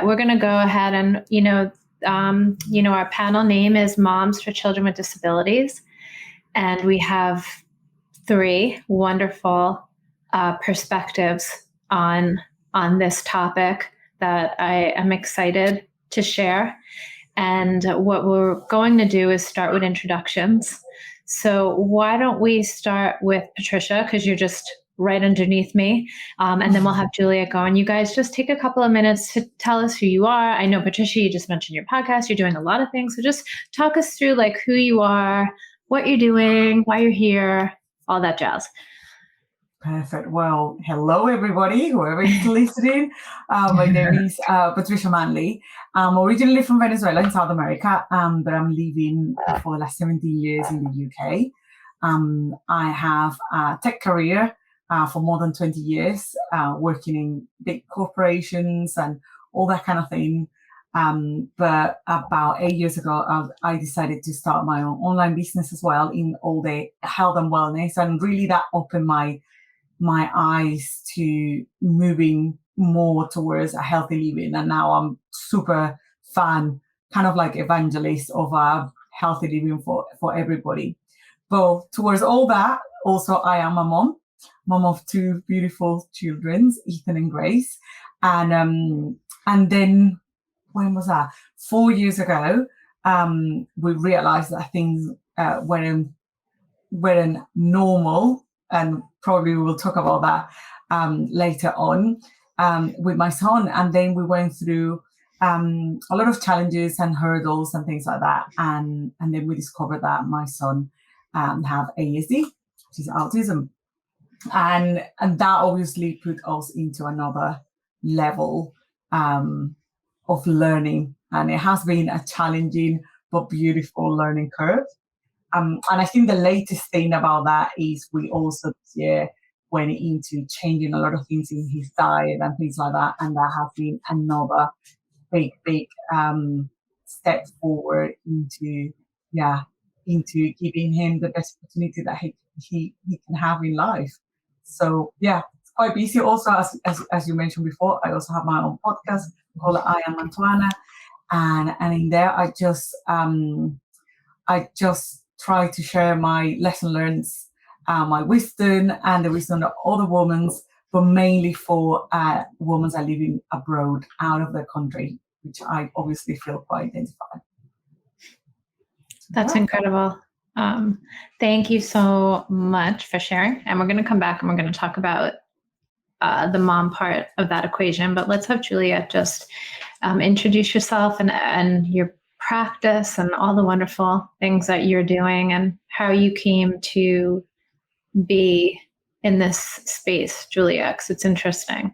we're going to go ahead and, our panel name is Moms for Children with Disabilities. And we have 3 wonderful perspectives on this topic that I am excited to share. And what we're going to do is start with introductions. So why don't we start with Patricia, because you're just right underneath me, and then we'll have Julia go. And you guys just take a couple of minutes to tell us who you are. I know, Patricia, you just mentioned your podcast. You're doing a lot of things. So just talk us through like who you are, what you're doing, why you're here, all that jazz. Perfect. Well, hello, everybody, whoever is listening. My name is Patricia Manley. I'm originally from Venezuela in South America, but I'm living for the last 17 years in the UK. I have a tech career for more than 20 years, working in big corporations and all that kind of thing. But about 8 years ago, I decided to start my own online business as well in all the health and wellness. And really that opened my eyes to moving more towards a healthy living. And now I'm super fan, kind of like evangelist of a healthy living for everybody. But towards all that, also I am a mom of 2 beautiful children, Ethan and Grace. And then when was that? 4 years ago, we realized that things weren't normal, and probably we will talk about that later on with my son. And then we went through a lot of challenges and hurdles and things like that. And then we discovered that my son have ASD, which is autism. And that obviously put us into another level of learning. And it has been a challenging but beautiful learning curve. And I think the latest thing about that is we also this year went into changing a lot of things in his diet and things like that. And that has been another big step forward into giving him the best opportunity that he can have in life. So yeah, it's quite busy. Also, as you mentioned before, I also have my own podcast called I Am Antoana, and in there I just try to share my lesson learned, my wisdom and the wisdom of other women, but mainly for women that are living abroad out of their country, which I obviously feel quite identified. That's incredible. Thank you so much for sharing. And we're going to come back and we're going to talk about the mom part of that equation. But let's have Julia just introduce yourself and your practice and all the wonderful things that you're doing and how you came to be in this space, Julia, because it's interesting.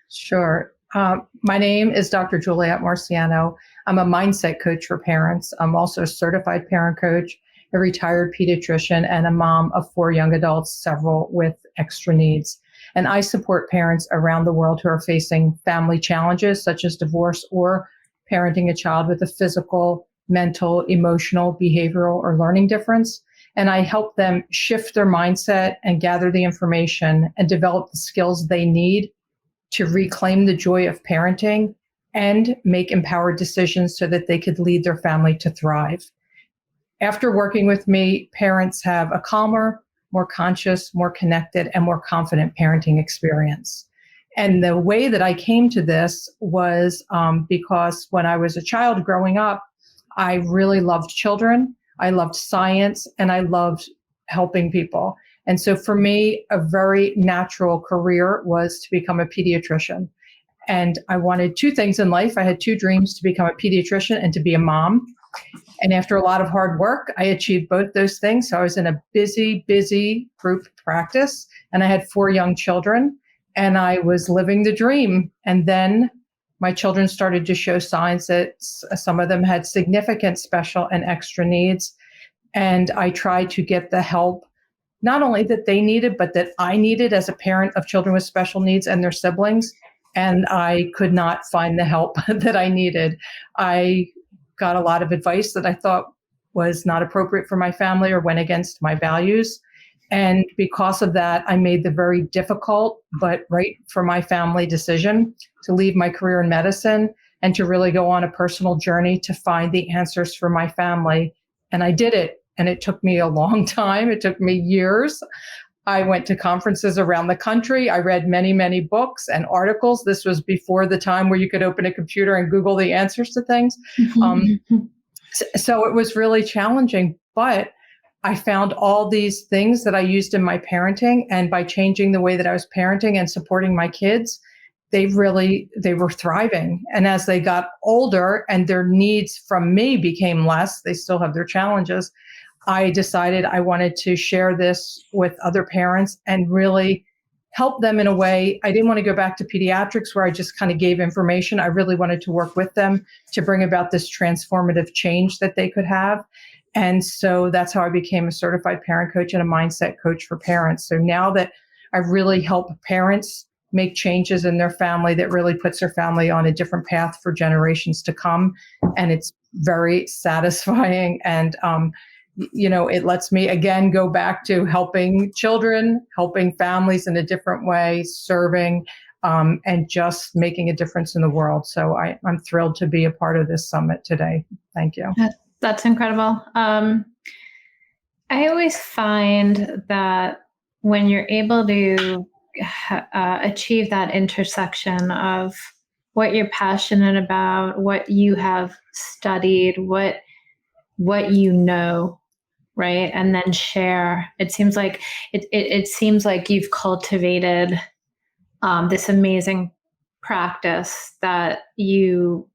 Sure. My name is Dr. Julia Marciano. I'm a mindset coach for parents. I'm also a certified parent coach, a retired pediatrician, and a mom of 4 young adults, several with extra needs. And I support parents around the world who are facing family challenges such as divorce or parenting a child with a physical, mental, emotional, behavioral, or learning difference. And I help them shift their mindset and gather the information and develop the skills they need to reclaim the joy of parenting and make empowered decisions so that they could lead their family to thrive. After working with me, parents have a calmer, more conscious, more connected, and more confident parenting experience. And the way that I came to this was because when I was a child growing up, I really loved children, I loved science, and I loved helping people. And so for me, a very natural career was to become a pediatrician. And I wanted 2 things in life. I had 2 dreams: to become a pediatrician and to be a mom. And after a lot of hard work, I achieved both those things. So I was in a busy group practice, and I had 4 young children, and I was living the dream. And then my children started to show signs that some of them had significant special and extra needs. And I tried to get the help, not only that they needed, but that I needed as a parent of children with special needs and their siblings. And I could not find the help that I needed. I got a lot of advice that I thought was not appropriate for my family or went against my values. And because of that, I made the very difficult but right for my family decision to leave my career in medicine and to really go on a personal journey to find the answers for my family. And I did it. And it took me a long time. It took me years. I went to conferences around the country. I read many, many books and articles. This was before the time where you could open a computer and Google the answers to things. So it was really challenging, but I found all these things that I used in my parenting, and by changing the way that I was parenting and supporting my kids, they were thriving. And as they got older and their needs from me became less, they still have their challenges. I decided I wanted to share this with other parents and really help them in a way. I didn't want to go back to pediatrics where I just kind of gave information. I really wanted to work with them to bring about this transformative change that they could have. And so that's how I became a certified parent coach and a mindset coach for parents. So now that I really help parents make changes in their family, that really puts their family on a different path for generations to come. And it's very satisfying. And, it lets me, again, go back to helping children, helping families in a different way, serving, and just making a difference in the world. So I'm thrilled to be a part of this summit today. Thank you. That's incredible. I always find that when you're able to achieve that intersection of what you're passionate about, what you have studied, what you know, right, and then share. It seems like it seems like you've cultivated this amazing practice that you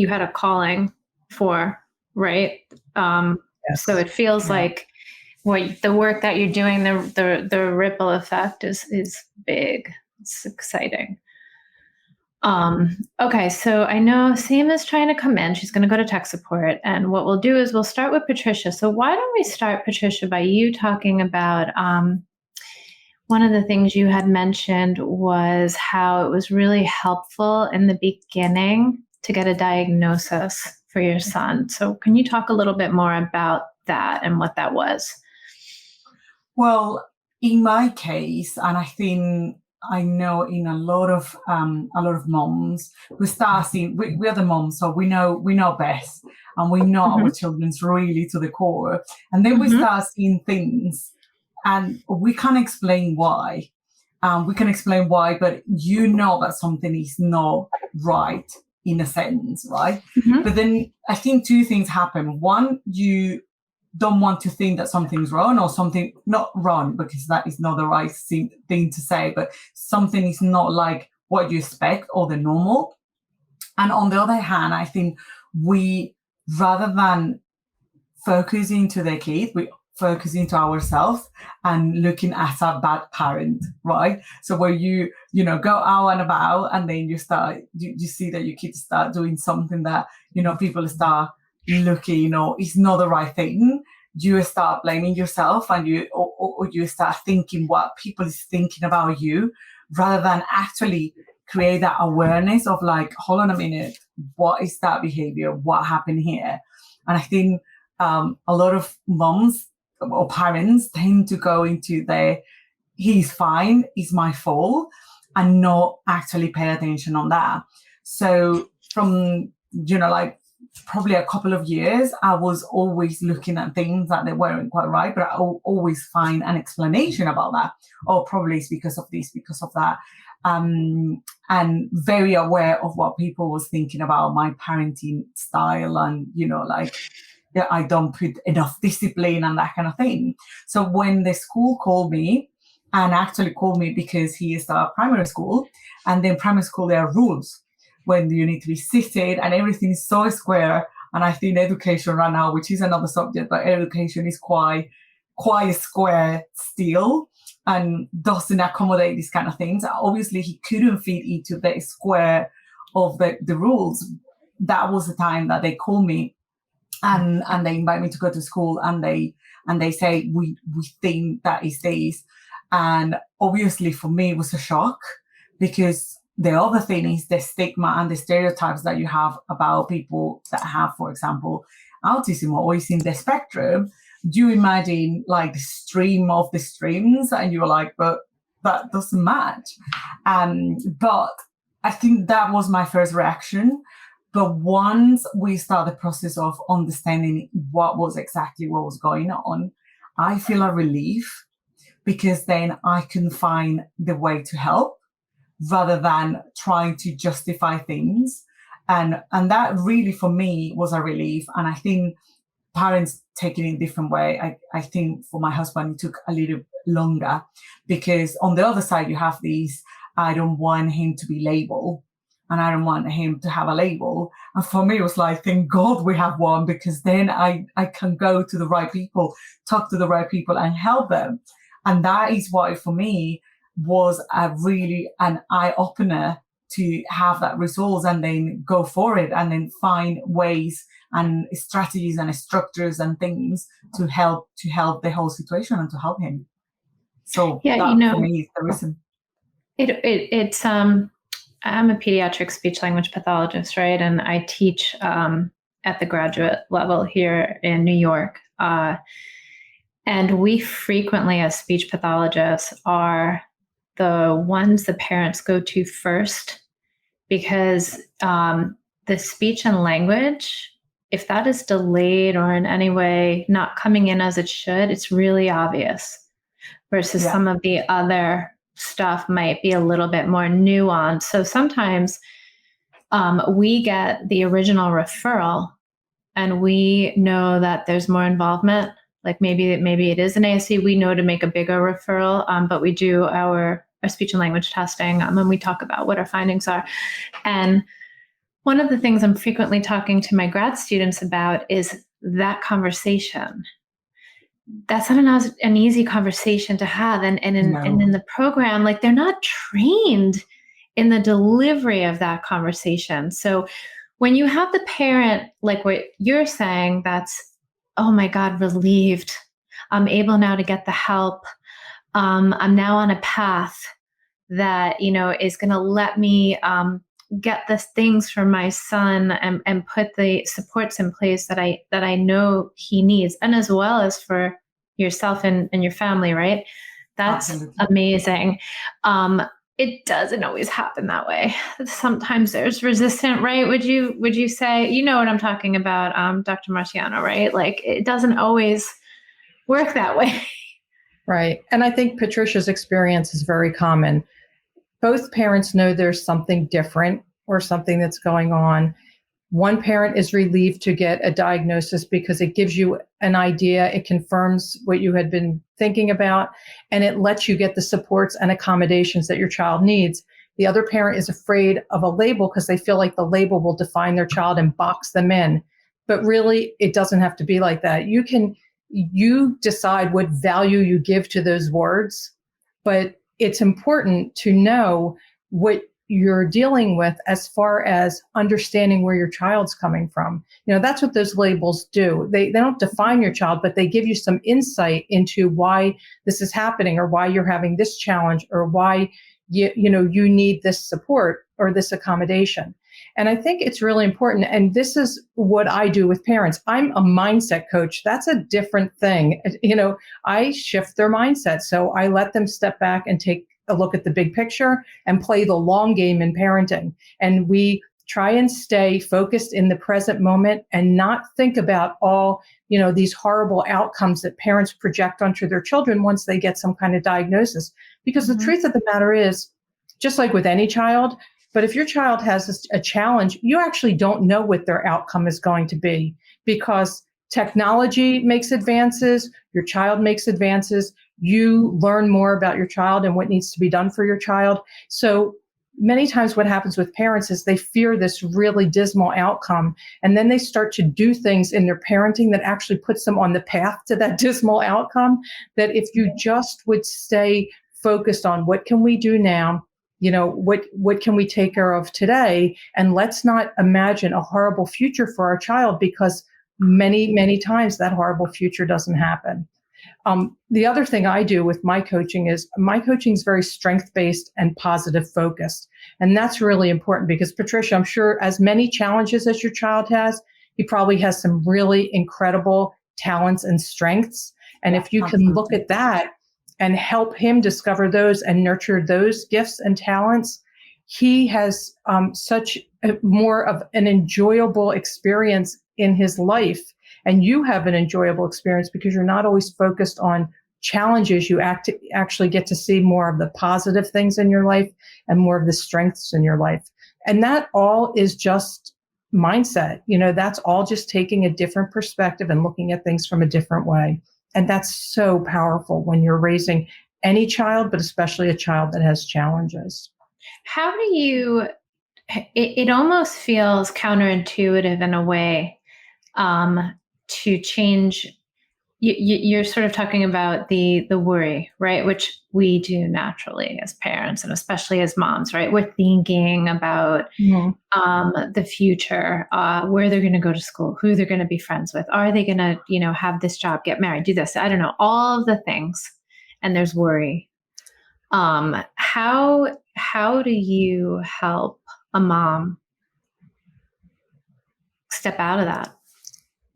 had a calling for, right? Yes. So it feels like the work that you're doing, the ripple effect is big. It's exciting. Okay, so I know Seema is trying to come in. She's going to go to tech support. And what we'll do is we'll start with Patricia. So why don't we start, Patricia, by you talking about one of the things you had mentioned was how it was really helpful in the beginning to get a diagnosis for your son. So can you talk a little bit more about that and what that was? Well, in my case, and I know in a lot of moms, we start seeing, we are the moms, so we know best, and we know our children's really to the core, and then we start seeing things, and we can't explain why. We can explain why, but you know that something is not right in a sense, right? But then I think two things happen. One, you don't want to think that something's wrong, or something not wrong, because that is not the right thing to say, but something is not like what you expect or the normal. And on the other hand, I think we, rather than focusing to the kid, we focus into ourselves and looking at a bad parent, right? So where you go out and about, and then you see that your kids start doing something that, people start looking, or it's not the right thing, you start blaming yourself, and you start thinking what people is thinking about you, rather than actually create that awareness of like, hold on a minute, what is that behavior? What happened here? And I think a lot of moms or parents tend to go into he's fine, it's my fault, and not actually pay attention on that. So from, probably a couple of years, I was always looking at things that they weren't quite right, but I always find an explanation about that. Oh, probably it's because of this, because of that. And very aware of what people was thinking about my parenting style, and, I don't put enough discipline and that kind of thing. So when the school called me, and actually called me because he is a primary school, and then primary school, there are rules when you need to be seated, and everything is so square. And I think education right now, which is another subject, but education is quite square still, and doesn't accommodate these kind of things. Obviously, he couldn't fit into the square of the rules. That was the time that they called me, and they invite me to go to school, and they say, we think that is this. And obviously for me, it was a shock, because the other thing is the stigma and the stereotypes that you have about people that have, for example, autism or is in the spectrum. You imagine like the stream of the streams, and you're like, but that doesn't match. But I think that was my first reaction. But once we start the process of understanding what was going on, I feel a relief, because then I can find the way to help rather than trying to justify things. And that really, for me, was a relief. And I think parents take it in a different way. I think for my husband, it took a little longer, because on the other side, you have these, I don't want him to be labeled, and I don't want him to have a label. And for me, it was like, thank God we have one, because then I can go to the right people, talk to the right people and help them. And that is why, for me, was an eye-opener to have that resource and then go for it and then find ways and strategies and structures and things to help the whole situation and to help him. So yeah, that, for me, is the reason. It's I'm a pediatric speech language pathologist, right? And I teach at the graduate level here in New York. And we frequently, as speech pathologists, are the ones the parents go to first, because the speech and language, if that is delayed or in any way not coming in as it should, it's really obvious, versus some of the other stuff might be a little bit more nuanced. So sometimes we get the original referral and we know that there's more involvement. Like maybe it is an ASC. We know to make a bigger referral, but we do our speech and language testing and we talk about what our findings are. And one of the things I'm frequently talking to my grad students about is that conversation. That's not an easy conversation to have. And in the program, like, they're not trained in the delivery of that conversation. So when you have the parent, like what you're saying, that's, oh my God, relieved. I'm able now to get the help. I'm now on a path that, is going to let me get the things for my son and put the supports in place that I know he needs, and as well as for yourself and your family, right? That's Absolutely. Amazing. It doesn't always happen that way. Sometimes there's resistance, right? Would you say, you know what I'm talking about, Dr. Marciano, right? Like, it doesn't always work that way. Right. And I think Patricia's experience is very common. Both parents know there's something different or something that's going on. One parent is relieved to get a diagnosis because it gives you an idea, it confirms what you had been thinking about, and it lets you get the supports and accommodations that your child needs. The other parent is afraid of a label because they feel like the label will define their child and box them in. But really, it doesn't have to be like that. You decide what value you give to those words, but it's important to know what you're dealing with as far as understanding where your child's coming from. That's what those labels do. They don't define your child, but they give you some insight into why this is happening, or why you're having this challenge, or why you need this support or this accommodation. And I think it's really important. And this is what I do with parents. I'm a mindset coach. That's a different thing. I shift their mindset. So I let them step back and take a look at the big picture and play the long game in parenting. And we try and stay focused in the present moment and not think about all, these horrible outcomes that parents project onto their children once they get some kind of diagnosis. Because the truth of the matter is, just like with any child, but if your child has a challenge, you actually don't know what their outcome is going to be, because technology makes advances, your child makes advances, you learn more about your child and what needs to be done for your child. So many times what happens with parents is they fear this really dismal outcome, and then they start to do things in their parenting that actually puts them on the path to that dismal outcome. That if you just would stay focused on what can we do now, what can we take care of today, and let's not imagine a horrible future for our child, because many, many times that horrible future doesn't happen. The other thing I do with my coaching is very strength-based and positive focused. And that's really important because, Patricia, I'm sure as many challenges as your child has, he probably has some really incredible talents and strengths. And if you can look at that and help him discover those and nurture those gifts and talents, he has such more of an enjoyable experience in his life. And you have an enjoyable experience because you're not always focused on challenges. You actually get to see more of the positive things in your life and more of the strengths in your life. And that all is just mindset. That's all just taking a different perspective and looking at things from a different way. And that's so powerful when you're raising any child, but especially a child that has challenges. How do you, it almost feels counterintuitive in a way to change. You're sort of talking about the worry, right? Which we do naturally as parents and especially as moms, right? We're thinking about the future, where they're going to go to school, who they're going to be friends with. Are they going to, have this job, get married, do this? I don't know, all of the things. And there's worry. How do you help a mom step out of that?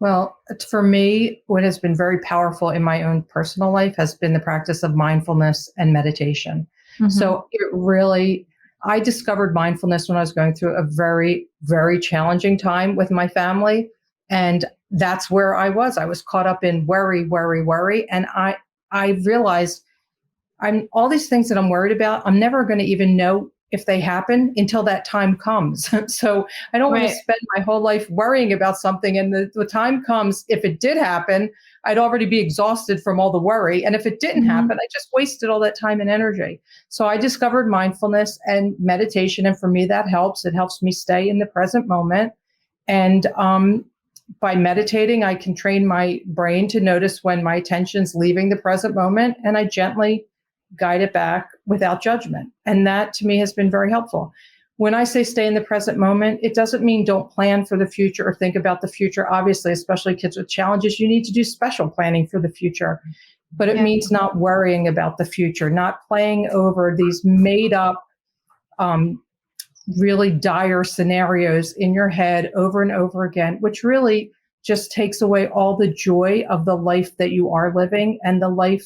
Well, for me, what has been very powerful in my own personal life has been the practice of mindfulness and meditation. Mm-hmm. So I discovered mindfulness when I was going through a very, very challenging time with my family. And that's where I was. I was caught up in worry. And I realized all these things that I'm worried about, I'm never going to even know if they happen until that time comes. So I don't want to spend my whole life worrying about something. And the time comes, if it did happen, I'd already be exhausted from all the worry. And if it didn't happen, I just wasted all that time and energy. So I discovered mindfulness and meditation. And for me, that helps. It helps me stay in the present moment. And by meditating, I can train my brain to notice when my attention's leaving the present moment, and I gently guide it back without judgment. And that to me has been very helpful. When I say stay in the present moment, it doesn't mean don't plan for the future or think about the future. Obviously, especially kids with challenges, you need to do special planning for the future. But it means not worrying about the future, not playing over these made up, really dire scenarios in your head over and over again, which really just takes away all the joy of the life that you are living and the life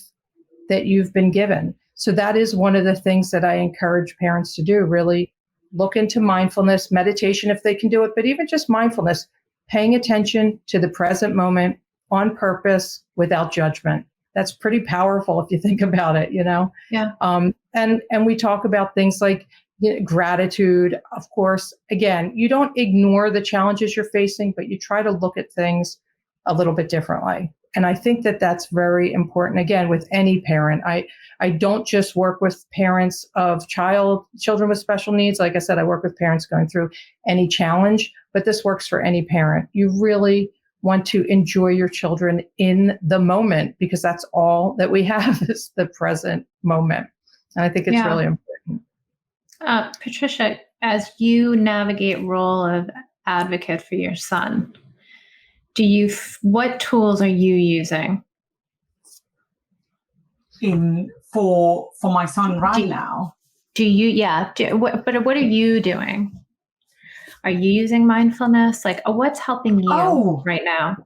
that you've been given. So that is one of the things that I encourage parents to do, really look into mindfulness, meditation if they can do it, but even just mindfulness, paying attention to the present moment on purpose without judgment. That's pretty powerful if you think about it, Yeah. And we talk about things like gratitude. Of course, again, you don't ignore the challenges you're facing, but you try to look at things a little bit differently. And I think that that's very important, again, with any parent. I don't just work with parents of children with special needs. Like I said, I work with parents going through any challenge, but this works for any parent. You really want to enjoy your children in the moment because that's all that we have is the present moment. And I think it's really important. Patricia, as you navigate role of advocate for your son, what tools are you using? For my son now? What are you doing? Are you using mindfulness? Like, what's helping you right now?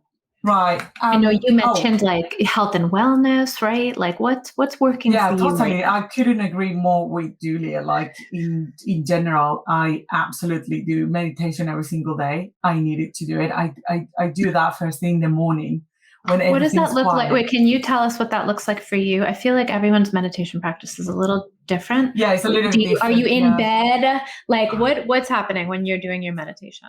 Right. I know you mentioned like health and wellness, right? Like what's working for you? Yeah, totally. I couldn't agree more with Julia. Like in general, I absolutely do meditation every single day. I needed to do it. I do that first thing in the morning. What does that look like? Wait, can you tell us what that looks like for you? I feel like everyone's meditation practice is a little different. Yeah, it's a little different. Are you in bed? Like what's happening when you're doing your meditation?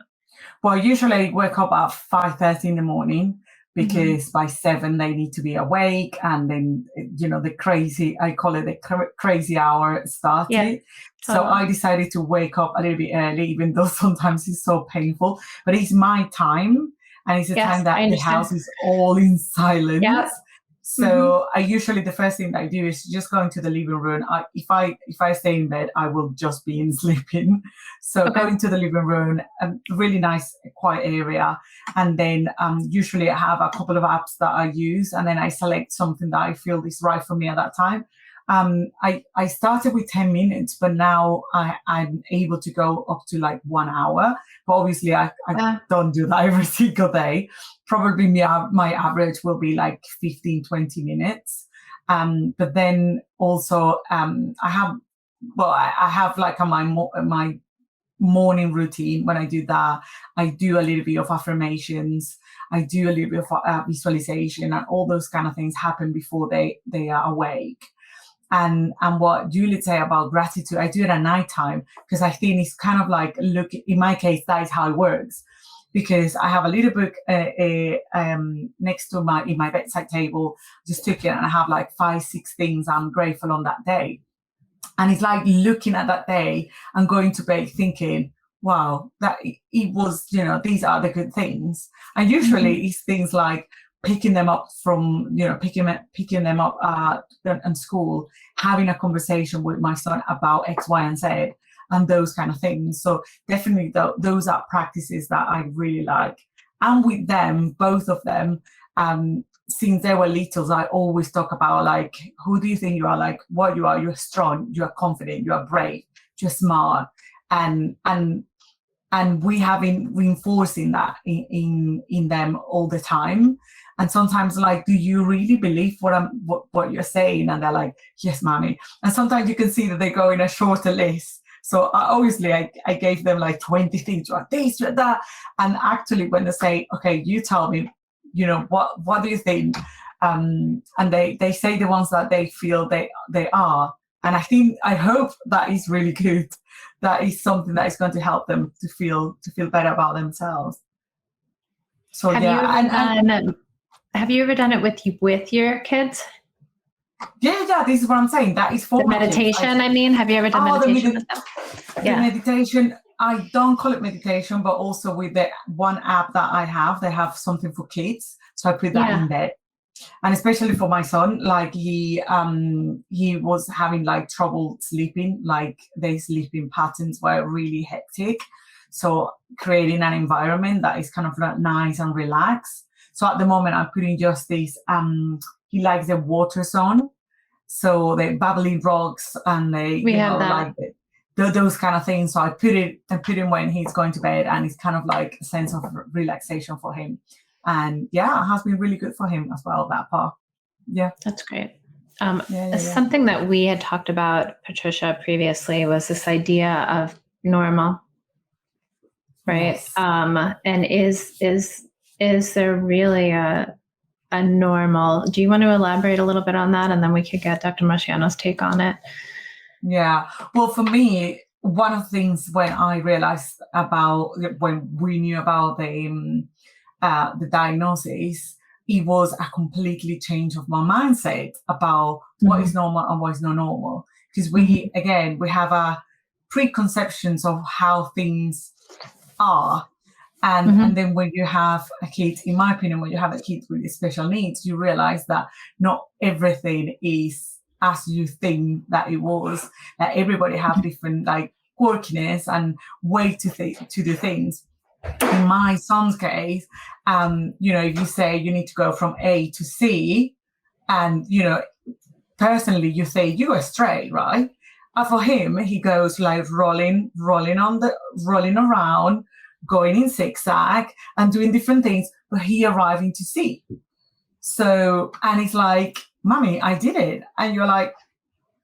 Well, usually I wake up at 5:30 in the morning because by 7 they need to be awake, and then I call it the crazy hour started. Yeah, totally. So I decided to wake up a little bit early, even though sometimes it's so painful. But it's my time, and it's a time that the house is all in silence. Yep. So I usually the first thing that I do is just go into the living room. If I stay in bed, I will just be sleeping. So go into the living room, a really nice quiet area, and then usually I have a couple of apps that I use, and then I select something that I feel is right for me at that time. I started with 10 minutes, but now I'm able to go up to like 1 hour. But obviously I don't do that every single day. Probably my average will be like 15, 20 minutes. But then also I have I have like my morning routine. When I do that, I do a little bit of affirmations, I do a little bit of visualization, and all those kind of things happen before they are awake. And what Julia say about gratitude, I do it at nighttime, because I think it's kind of like, look, in my case, that is how it works. Because I have a little book next to my bedside table, just took it, and I have like 5-6 things I'm grateful on that day. And it's like looking at that day and going to bed thinking, wow, that it was, these are the good things. And usually it's things like picking them up from, picking them up in school, having a conversation with my son about X, Y, and Z, and those kind of things. So definitely those are practices that I really like. And with them, both of them, since they were littles, I always talk about, like, who do you think you are? Like, what you are? You're strong, you are confident, you are brave, you're smart. And we have been reinforcing that in them all the time. And sometimes, like, do you really believe what you're saying? And they're like, yes, mommy. And sometimes you can see that they go in a shorter list. So obviously I gave them like 20 things, like this, that. And actually when they say, okay, you tell me, what do you think? And they say the ones that they feel they are. And I hope that is really good. That is something that is going to help them to feel better about themselves. So have you ever done it with your kids? Yeah, this is what I'm saying. That is for the meditation. Have you ever done meditation with them? The meditation, I don't call it meditation, but also with the one app that I have, they have something for kids. So I put that in bed. And especially for my son, like he was having like trouble sleeping, like their sleeping patterns were really hectic. So creating an environment that is kind of nice and relaxed. So at the moment I'm putting just this, he likes the water zone. So the bubbly rocks and like those kind of things. So I put him when he's going to bed, and it's kind of like a sense of relaxation for him. And it has been really good for him as well, that part. Yeah. That's great. Something that we had talked about, Patricia, previously was this idea of normal, right? Yes. And is there really a normal? Do you want to elaborate a little bit on that, and then we could get Dr. Marciano's take on it? Yeah. Well, for me, one of the things when we knew about the diagnosis, it was a completely change of my mindset about what is normal and what is not normal. Because we have a preconceptions of how things are. And then when you have a kid, in my opinion, when you have a kid with special needs, you realize that not everything is as you think that it was. That everybody have different like quirkiness and way to do things. In my son's case, if you say you need to go from A to C, and personally you say you are straight, right? And for him, he goes like rolling around, going in zigzag and doing different things, but he arriving to C. So, and he's like, Mommy, I did it. And you're like,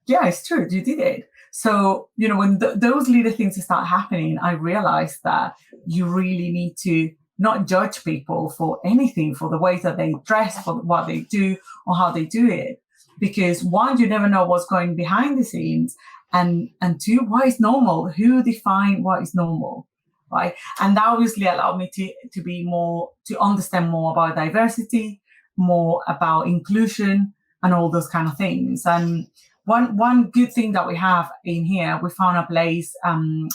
yeah, it's true, you did it. So, when those little things start happening, I realized that you really need to not judge people for anything, for the ways that they dress, for what they do or how they do it. Because one, you never know what's going behind the scenes. And two, what is normal? Who define what is normal? Right. And that obviously allowed me to understand more about diversity, more about inclusion and all those kind of things. And one good thing that we have in here, we found a place,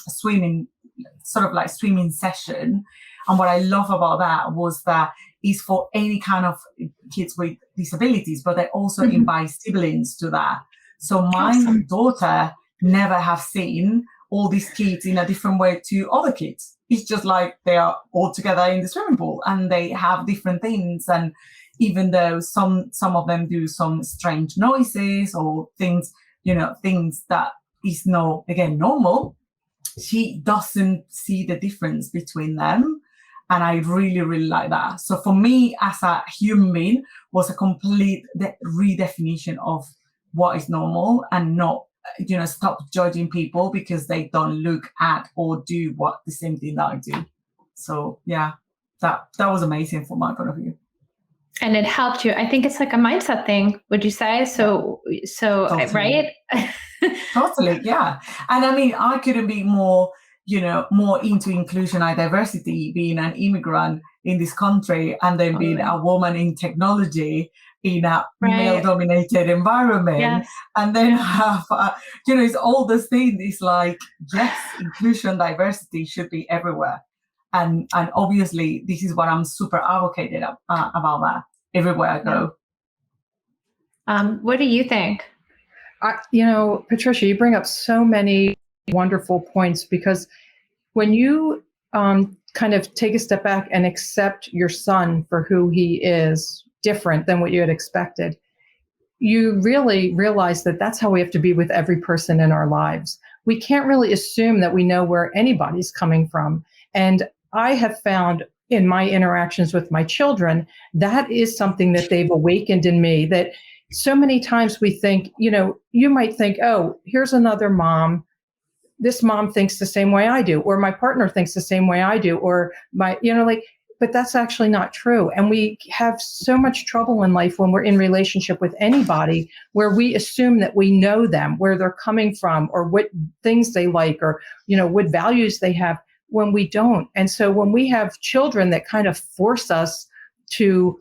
swimming session. And what I love about that was that it's for any kind of kids with disabilities, but they also invite siblings to that. So my daughter never have seen all these kids in a different way to other kids. It's just like they are all together in the swimming pool and they have different things. And even though some of them do some strange noises or things, things that is not, again, normal, she doesn't see the difference between them. And I really, really like that. So for me as a human being was a complete redefinition of what is normal and not stop judging people because they don't look at or do what the same thing that I do. So yeah, that was amazing from my point of view. And it helped you. I think it's like a mindset thing, would you say? So Totally. Right? Totally, yeah. And I mean, I couldn't be more into inclusion and diversity, being an immigrant in this country and then being a woman in technology in a male-dominated environment. Yes. And then have, it's all this thing is like, yes, inclusion, diversity should be everywhere. And obviously, this is what I'm super advocated about that everywhere I go. What do you think? Patricia, you bring up so many wonderful points, because when you kind of take a step back and accept your son for who he is, different than what you had expected, you really realize that that's how we have to be with every person in our lives. We can't really assume that we know where anybody's coming from. And I have found in my interactions with my children, that is something that they've awakened in me, that so many times we think, you might think, oh, here's another mom. This mom thinks the same way I do, or my partner thinks the same way I do, or but that's actually not true. And we have so much trouble in life when we're in relationship with anybody where we assume that we know them, where they're coming from, or what things they like, or, what values they have, when we don't. And so when we have children that kind of force us to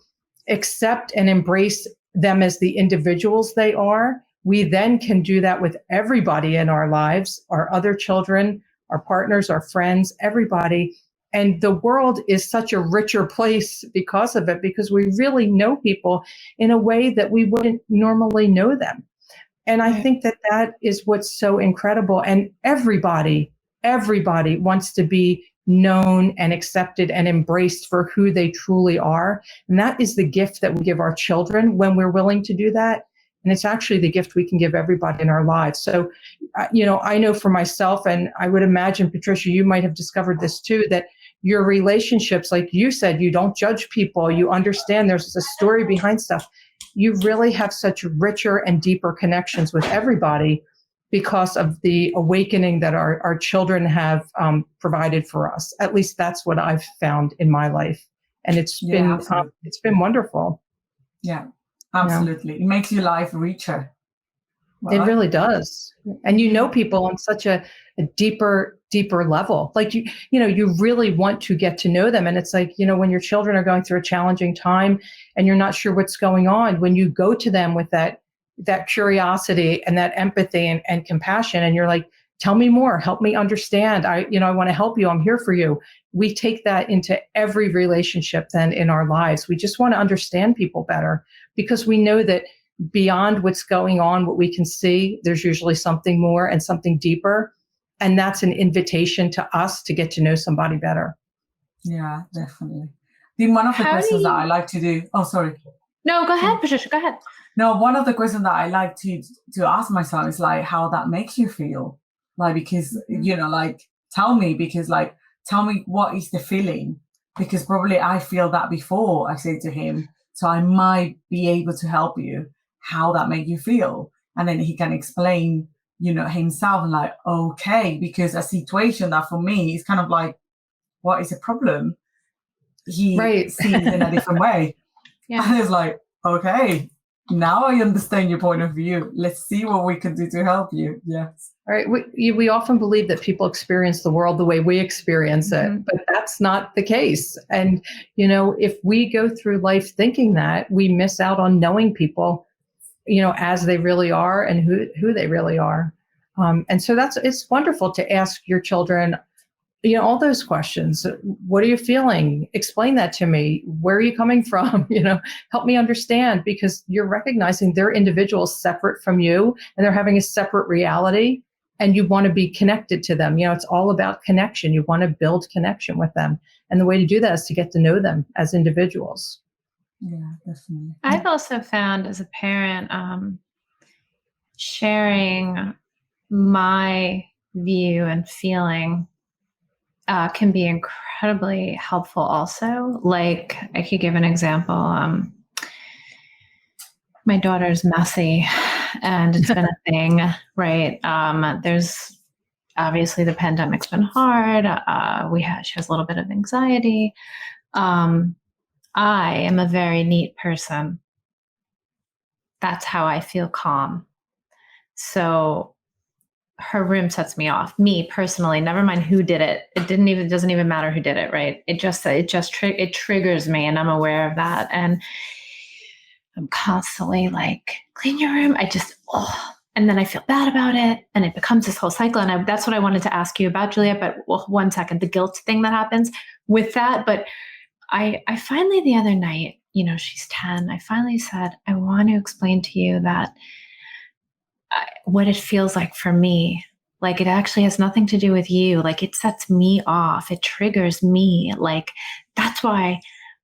accept and embrace them as the individuals they are, we then can do that with everybody in our lives, our other children, our partners, our friends, everybody. And the world is such a richer place because of it, because we really know people in a way that we wouldn't normally know them. And I think that is what's so incredible. And everybody wants to be known and accepted and embraced for who they truly are. And that is the gift that we give our children when we're willing to do that. And it's actually the gift we can give everybody in our lives. So, I know for myself, and I would imagine, Patricia, you might have discovered this too, that your relationships, like you said, you don't judge people. You understand there's a story behind stuff. You really have such richer and deeper connections with everybody because of the awakening that our children have provided for us. At least that's what I've found in my life. And it's been wonderful. Yeah, absolutely. It makes your life richer. It really does. And people on such a deeper level. Like you really want to get to know them. And it's like, when your children are going through a challenging time and you're not sure what's going on, when you go to them with that curiosity and that empathy and compassion, and you're like, tell me more, help me understand. I want to help you. I'm here for you. We take that into every relationship then in our lives. We just want to understand people better because we know that beyond what's going on, what we can see, there's usually something more and something deeper. And that's an invitation to us to get to know somebody better. Yeah, definitely. One of the questions that I like to do. Oh, sorry. No, go ahead, Patricia. Go ahead. No, one of the questions that I like to ask myself is like how that makes you feel. Like, because, tell me what is the feeling? Because probably I feel that before I say to him, so I might be able to help you how that make you feel. And then he can explain, himself and like, okay, because a situation that for me is kind of like, what is a problem? He sees in a different way. Yeah. And it's like, okay, now I understand your point of view. Let's see what we can do to help you. Yes. All right. We often believe that people experience the world the way we experience it, but that's not the case. And, if we go through life thinking that, we miss out on knowing people, as they really are and who they really are. And so it's wonderful to ask your children, all those questions. What are you feeling? Explain that to me. Where are you coming from? Help me understand, because you're recognizing they're individuals separate from you and they're having a separate reality and you want to be connected to them. It's all about connection. You want to build connection with them. And the way to do that is to get to know them as individuals. Yeah, definitely. I've also found as a parent, sharing my view and feeling can be incredibly helpful also. Like, I could give an example. My daughter's messy and it's been a thing, right? There's obviously the pandemic's been hard. She has a little bit of anxiety. I am a very neat person. That's how I feel calm. So her room sets me off. Me personally, never mind who did it. It doesn't even matter who did it, right? It triggers me, and I'm aware of that. And I'm constantly like, clean your room. And then I feel bad about it, and it becomes this whole cycle. And that's what I wanted to ask you about, Julia. But 1 second, the guilt thing that happens with that. But I finally, the other night, she's 10. I finally said, I want to explain to you that what it feels like for me. Like, it actually has nothing to do with you. Like, it sets me off. It triggers me. Like, that's why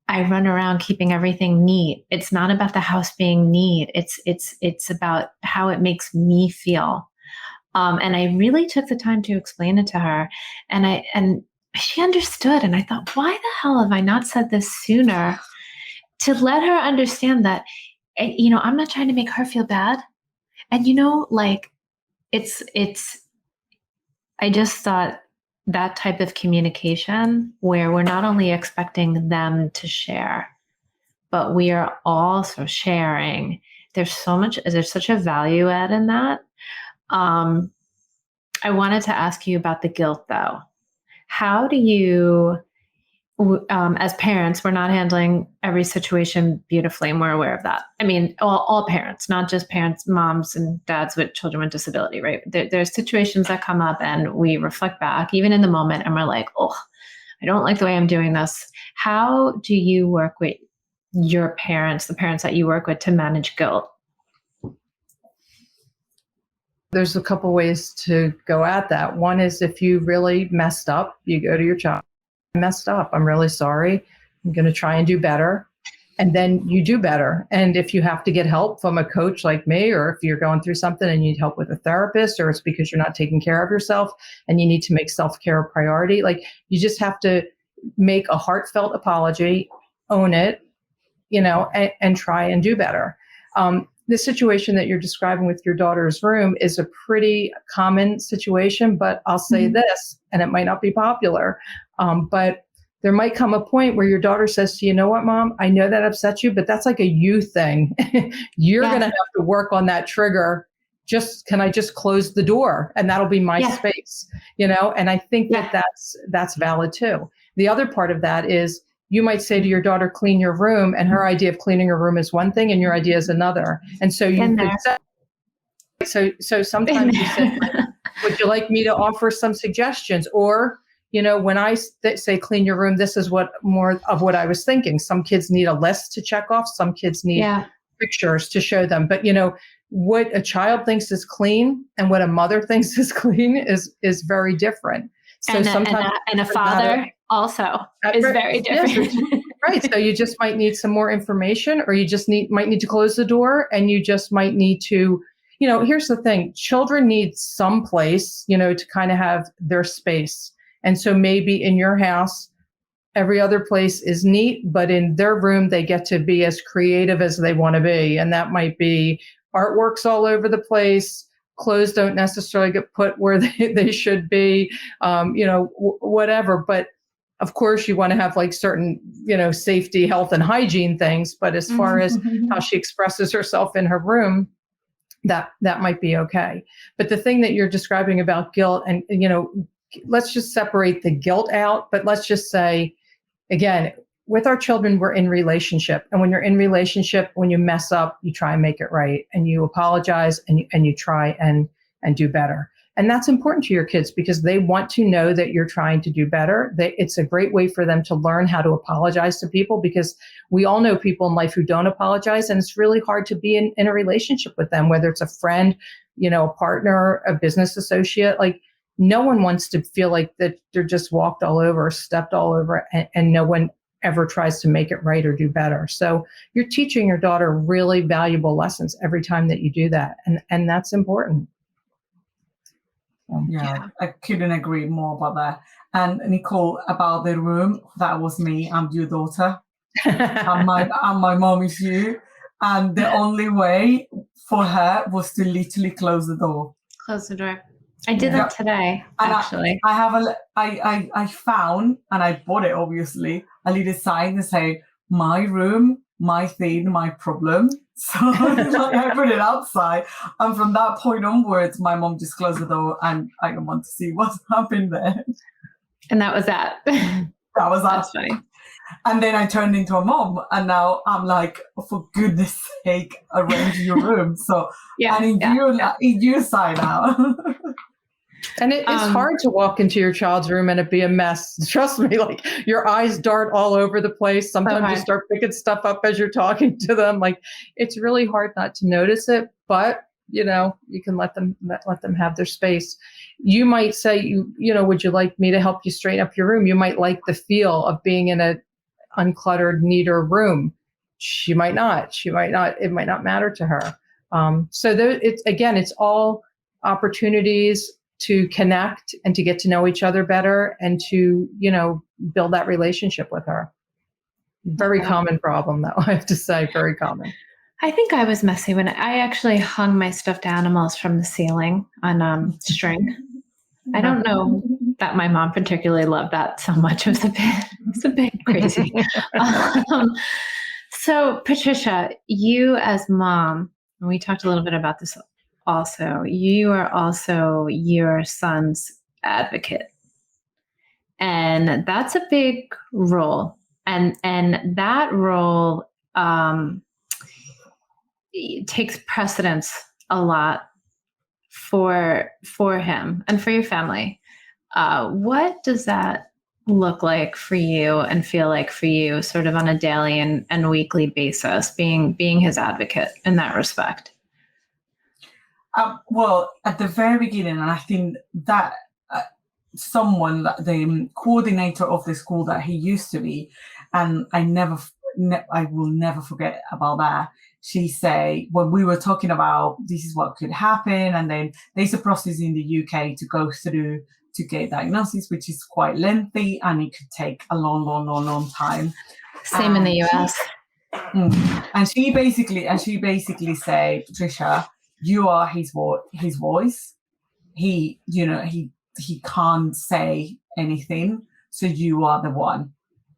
I run around keeping everything neat. It's not about the house being neat. It's about how it makes me feel. And I really took the time to explain it to her, and she understood. And I thought, why the hell have I not said this sooner? To let her understand that, I'm not trying to make her feel bad. And I just thought that type of communication where we're not only expecting them to share, but we are also sharing. There's such a value add in that. I wanted to ask you about the guilt, though. How do you, as parents, we're not handling every situation beautifully, and we're aware of that. I mean, all parents, not just parents, moms and dads with children with disability, right? There's situations that come up, and we reflect back, even in the moment, and we're like, oh, I don't like the way I'm doing this. How do you work with your parents, the parents that you work with, to manage guilt? There's a couple ways to go at that. One is, if you really messed up, you go to your child. I messed up. I'm really sorry. I'm going to try and do better. And then you do better. And if you have to get help from a coach like me, or if you're going through something and you need help with a therapist, or it's because you're not taking care of yourself and you need to make self-care a priority, like, you just have to make a heartfelt apology, own it, and try and do better. The situation that you're describing with your daughter's room is a pretty common situation, but I'll say this, and it might not be popular, but there might come a point where your daughter says to you, know what, Mom, I know that upsets you, but that's like a you thing. You're going to have to work on that trigger. Can I just close the door, and that'll be my space, and I think that's valid too. The other part of that is, you might say to your daughter, clean your room, and her idea of cleaning her room is one thing and your idea is another. And so you could say, so sometimes you say, would you like me to offer some suggestions? Or, when I say clean your room, this is more of what I was thinking. Some kids need a list to check off. Some kids need pictures to show them. But, what a child thinks is clean and what a mother thinks is clean is very different. So sometimes a father also is very different. Yes, right. So you just might need some more information, or you just might need to close the door, and you just might need to, here's the thing. Children need some place, to kind of have their space. And so maybe in your house, every other place is neat, but in their room, they get to be as creative as they want to be. And that might be artworks all over the place. Clothes don't necessarily get put where they should be, whatever. But of course, you want to have like certain, safety, health, and hygiene things. But as far as how she expresses herself in her room, that might be okay. But the thing that you're describing about guilt, and, let's just separate the guilt out. But let's just say, again, with our children, we're in relationship. And when you're in relationship, when you mess up, you try and make it right, and you apologize, and you try and do better. And that's important to your kids because they want to know that you're trying to do better. It's a great way for them to learn how to apologize to people, because we all know people in life who don't apologize. And it's really hard to be in a relationship with them, whether it's a friend, a partner, a business associate. Like, no one wants to feel like that they're just walked all over, stepped all over, and no one ever tries to make it right or do better. So you're teaching your daughter really valuable lessons every time that you do that. And that's important. Yeah, I couldn't agree more about that. And Nicole, about the room, that was me. I'm your daughter. and my mom is you. And the only way for her was to literally close the door. Close the door. I did that today, actually. I found, and I bought it, obviously, a little sign that say, my room, my thing, my problem. So I put it outside. And from that point onwards, my mom just closed the door and I don't want to see what's happened there. And that was that. That was that. That's funny. And then I turned into a mom, and now I'm like, oh, for goodness sake, arrange your room. So, in your side now. And it's hard to walk into your child's room and it be a mess. Trust me, like your eyes dart all over the place. Sometimes you start picking stuff up as you're talking to them. Like it's really hard not to notice it, but you can let them have their space. You might say, would you like me to help you straighten up your room? You might like the feel of being in a uncluttered, neater room. She might not. It might not matter to her. So it's all opportunities to connect and to get to know each other better and to, build that relationship with her. Very common problem, though, I have to say, very common. I think I was messy when I actually hung my stuffed animals from the ceiling on string. I don't know that my mom particularly loved that so much. It was a bit crazy. So, Patricia, you as mom, and we talked a little bit about this also, you are also your son's advocate. And that's a big role. And that role takes precedence a lot for him and for your family. What does that look like for you and feel like for you sort of on a daily and weekly basis, being his advocate in that respect? Well, at the very beginning, and I think that the coordinator of the school that he used to be, and I will never forget about that. She say, when we were talking about this is what could happen, and then there's a process in the UK to go through to get diagnosis, which is quite lengthy and it could take a long time. Same in the US. And she basically say, Patricia, you are his voice. He can't say anything, so you are the one.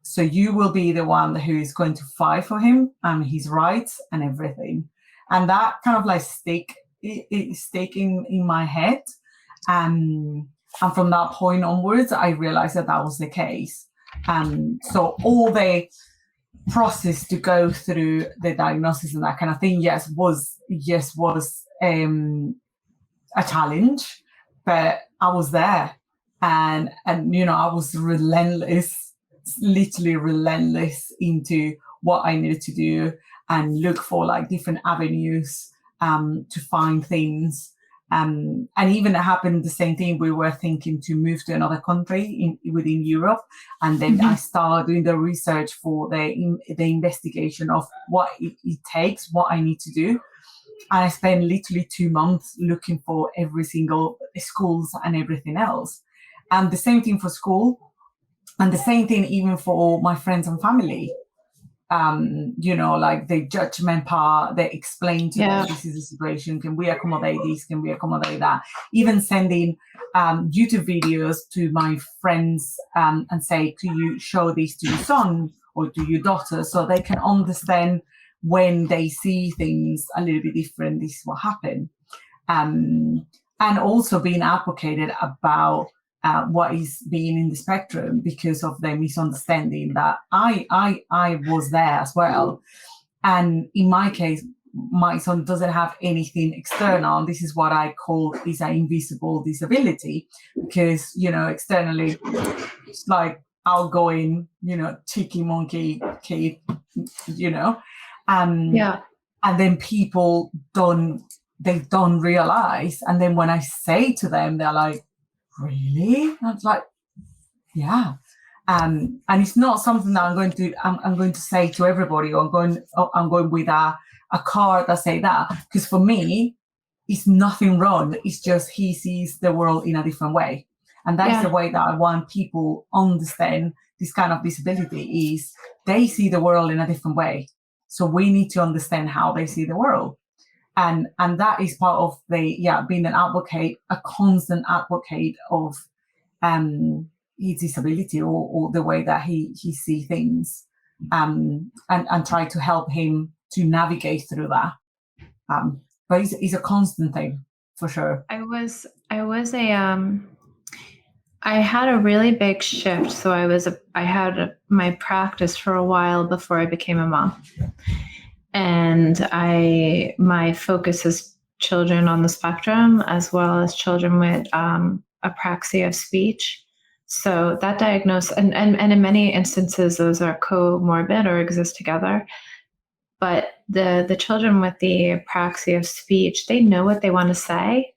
So you will be the one who is going to fight for him and his rights and everything. And that kind of like sticking in my head. And from that point onwards, I realized that was the case. So all the process to go through the diagnosis and that kind of thing, was a challenge, but I was there, and I was literally relentless into what I needed to do and look for like different avenues to find things. And even it happened the same thing. We were thinking to move to another country within Europe, and then I started doing the research for the investigation of what it takes, what I need to do. And I spent literally 2 months looking for every single schools and everything else. And the same thing for school, and the same thing even for my friends and family. Like the judgment part, they explain to them, this is the situation, can we accommodate this, can we accommodate that? Even sending YouTube videos to my friends and say, could you show this to your son or to your daughter so they can understand when they see things a little bit different, this is what happened. And also being advocated about what is being in the spectrum because of the misunderstanding that I was there as well. And in my case, my son doesn't have anything external. This is what I call is an invisible disability, because, externally it's like outgoing, cheeky monkey kid, and then people don't realize. And then when I say to them, they're like, really? And I was like, yeah. And it's not something that I'm going to say to everybody, or I'm going with a card that say that, because for me it's nothing wrong. It's just he sees the world in a different way, and that's the way that I want people understand this kind of disability, is they see the world in a different way. So we need to understand how they see the world. And that is part of being an advocate, a constant advocate of his disability or the way that he sees things, and try to help him to navigate through that. But it's a constant thing for sure. I had a really big shift. So I had my practice for a while before I became a mom. And my focus is children on the spectrum, as well as children with apraxia of speech. So that diagnosis, and in many instances, those are comorbid or exist together. But the children with the apraxia of speech, they know what they want to say,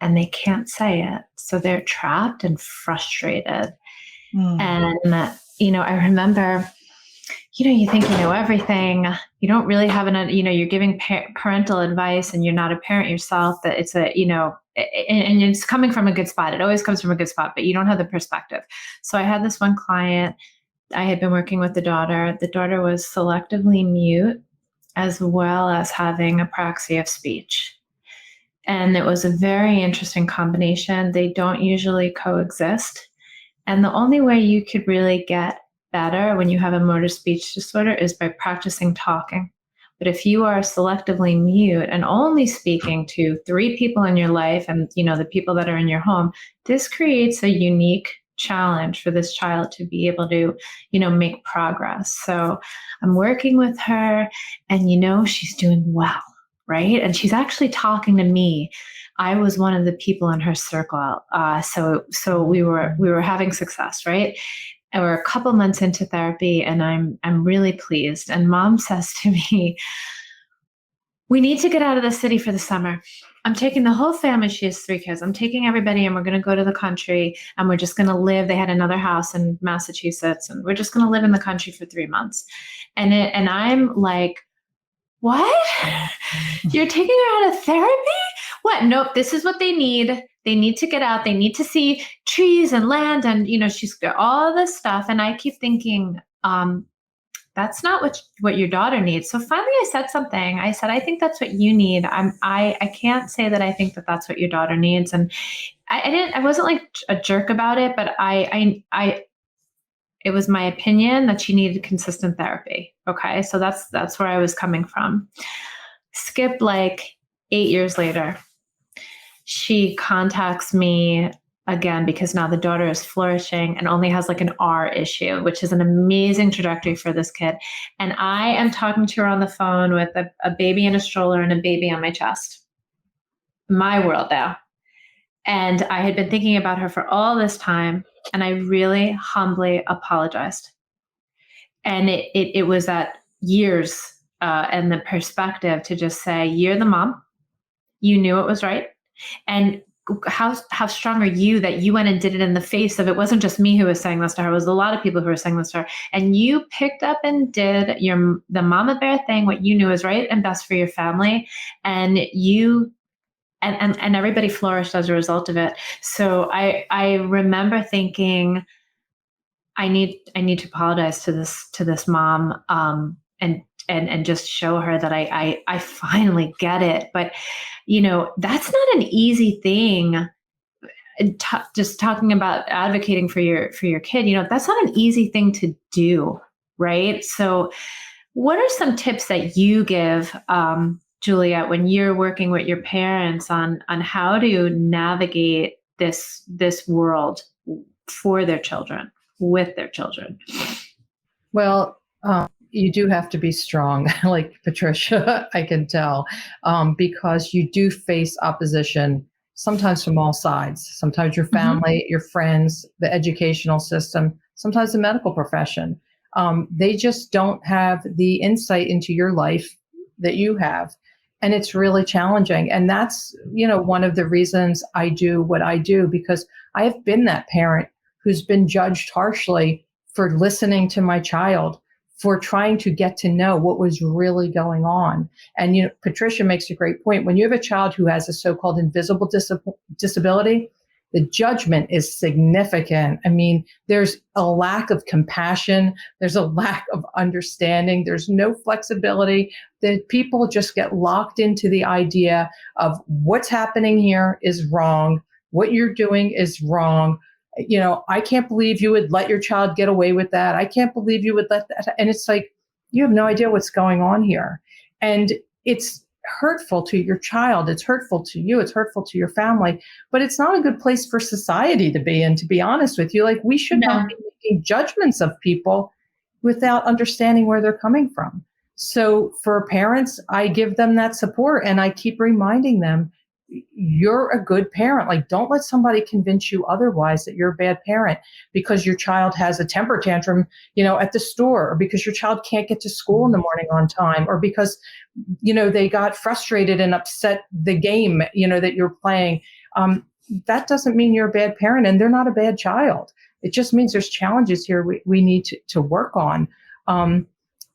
and they can't say it. So they're trapped and frustrated. And, I remember, you think you know everything. You don't really have you're giving parental advice and you're not a parent yourself, that it's and it's coming from a good spot. It always comes from a good spot, but you don't have the perspective. So I had this one client, I had been working with the daughter. The daughter was selectively mute, as well as having apraxia of speech. And it was a very interesting combination. They don't usually coexist. And the only way you could really get better when you have a motor speech disorder is by practicing talking. But if you are selectively mute and only speaking to 3 people in your life and, the people that are in your home, this creates a unique challenge for this child to be able to, make progress. So I'm working with her and, she's doing well. Right. And she's actually talking to me. I was one of the people in her circle. So we were having success. Right. And we're a couple months into therapy and I'm really pleased. And mom says to me, we need to get out of the city for the summer. I'm taking the whole family. She has 3 kids. I'm taking everybody and we're going to go to the country and we're just going to live. They had another house in Massachusetts and we're just going to live in the country for 3 months. And I'm like, what? You're taking her out of therapy? What? Nope. This is what they need. They need to get out. They need to see trees and land. And, she's got all this stuff. And I keep thinking, that's not what your daughter needs. So finally I said something. I said, I think that's what you need. I can't say that I think that that's what your daughter needs. And I wasn't like a jerk about it, but it was my opinion that she needed consistent therapy. Okay. So that's where I was coming from. Skip like 8 years later, she contacts me again, because now the daughter is flourishing and only has like an R issue, which is an amazing trajectory for this kid. And I am talking to her on the phone with a baby in a stroller and a baby on my chest. My world now. And I had been thinking about her for all this time. And I really humbly apologized. And it was at years and the perspective to just say, you're the mom. You knew it was right. And how strong are you that you went and did it in the face of, it wasn't just me who was saying this to her, it was a lot of people who were saying this to her. And you picked up and did the mama bear thing, what you knew is right and best for your family. And and everybody flourished as a result of it. So I remember thinking, I need to apologize to this mom, and just show her that I finally get it. But that's not an easy thing. Just talking about advocating for your kid, that's not an easy thing to do, right? So, what are some tips that you give, Julia, when you're working with your parents on how to navigate this world for their children, with their children? Well, you do have to be strong, like Patricia, I can tell, because you do face opposition, sometimes from all sides. Sometimes your family, your friends, the educational system, sometimes the medical profession. They just don't have the insight into your life that you have. And it's really challenging. And that's, one of the reasons I do what I do, because I have been that parent who's been judged harshly for listening to my child, for trying to get to know what was really going on. And, Patricia makes a great point. When you have a child who has a so-called invisible disability, the judgment is significant. I mean, there's a lack of compassion. There's a lack of understanding. There's no flexibility. That people just get locked into the idea of what's happening here is wrong. What you're doing is wrong. You know, I can't believe you would let your child get away with that. I can't believe you would let that. And it's like, you have no idea what's going on here. And it's hurtful to your child. It's hurtful to you. It's hurtful to your family. But it's not a good place for society to be in, to be honest with you. Like, we should not be making judgments of people without understanding where they're coming from. So for parents, I give them that support, and I keep reminding them, you're a good parent. Like, don't let somebody convince you otherwise, that you're a bad parent because your child has a temper tantrum, you know, at the store, or because your child can't get to school in the morning on time, or because, you know, they got frustrated and upset the game, you know, that you're playing. That doesn't mean you're a bad parent, and they're not a bad child. It just means there's challenges here we need to work on.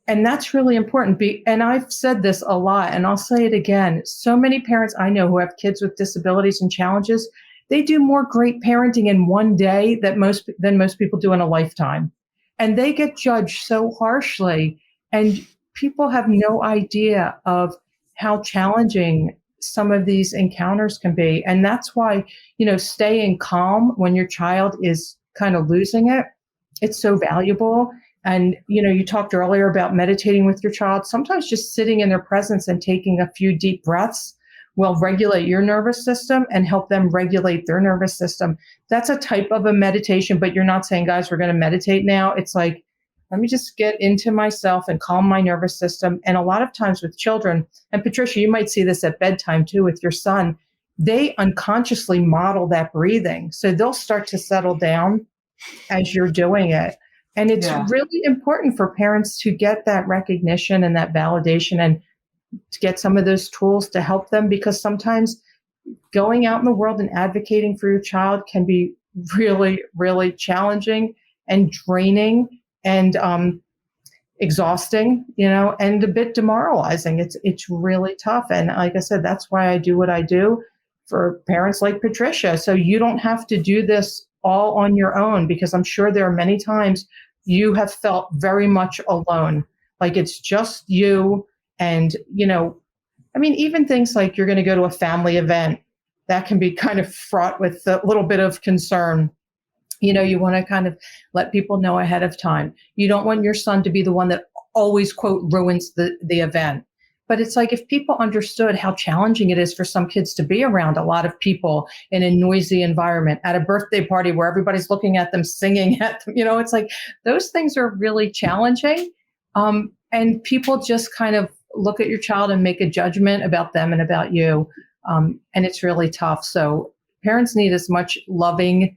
And that's really important. And I've said this a lot, and I'll say it again. So many parents I know who have kids with disabilities and challenges, they do more great parenting in one day than most people do in a lifetime. And they get judged so harshly. And people have no idea of how challenging some of these encounters can be. And that's why, you know, staying calm when your child is kind of losing it, it's so valuable. And, you know, you talked earlier about meditating with your child. Sometimes just sitting in their presence and taking a few deep breaths will regulate your nervous system and help them regulate their nervous system. That's a type of a meditation, but you're not saying, guys, we're going to meditate now. It's like, let me just get into myself and calm my nervous system. And a lot of times with children, and Patricia, you might see this at bedtime too with your son, they unconsciously model that breathing. So they'll start to settle down as you're doing it. And it's really important for parents to get that recognition and that validation, and to get some of those tools to help them, because sometimes going out in the world and advocating for your child can be really, really challenging and draining and exhausting, you know, and a bit demoralizing. It's really tough. And like I said, that's why I do what I do for parents like Patricia. So you don't have to do this all on your own, because I'm sure there are many times you have felt very much alone, like it's just you. And, you know, I mean, even things like you're going to go to a family event, that can be kind of fraught with a little bit of concern. You know, you want to kind of let people know ahead of time. You don't want your son to be the one that always, quote, ruins the event. But it's like, if people understood how challenging it is for some kids to be around a lot of people in a noisy environment, at a birthday party where everybody's looking at them, singing at them, you know, it's like those things are really challenging. And people just kind of look at your child and make a judgment about them and about you. And it's really tough. So parents need as much loving,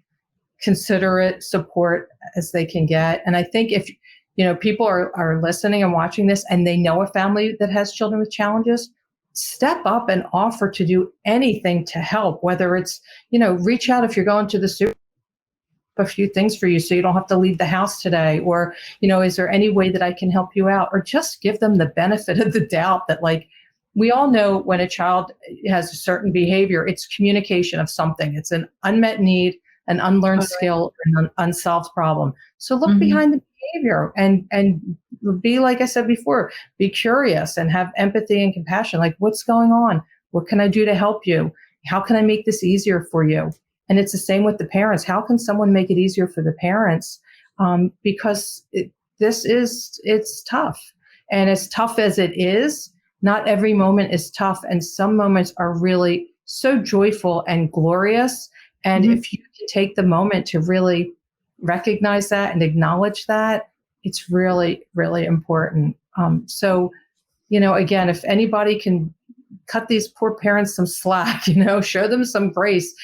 considerate support as they can get. And I think if, you know, people are listening and watching this and they know a family that has children with challenges, step up and offer to do anything to help, whether it's, you know, reach out if you're going to the super, a few things for you so you don't have to leave the house today, or, you know, is there any way that I can help you out, or just give them the benefit of the doubt that, like, we all know when a child has a certain behavior, it's communication of something. It's an unmet need, an unlearned skill, an unsolved problem. So look behind the behavior and be, like I said before, be curious and have empathy and compassion. Like, what's going on? What can I do to help you? How can I make this easier for you? And it's the same with the parents. How can someone make it easier for the parents? Because it's tough. And as tough as it is, not every moment is tough. And some moments are really so joyful and glorious. And if you can take the moment to really recognize that and acknowledge that, it's really, really important. So, you know, again, if anybody can cut these poor parents some slack, you know, show them some grace,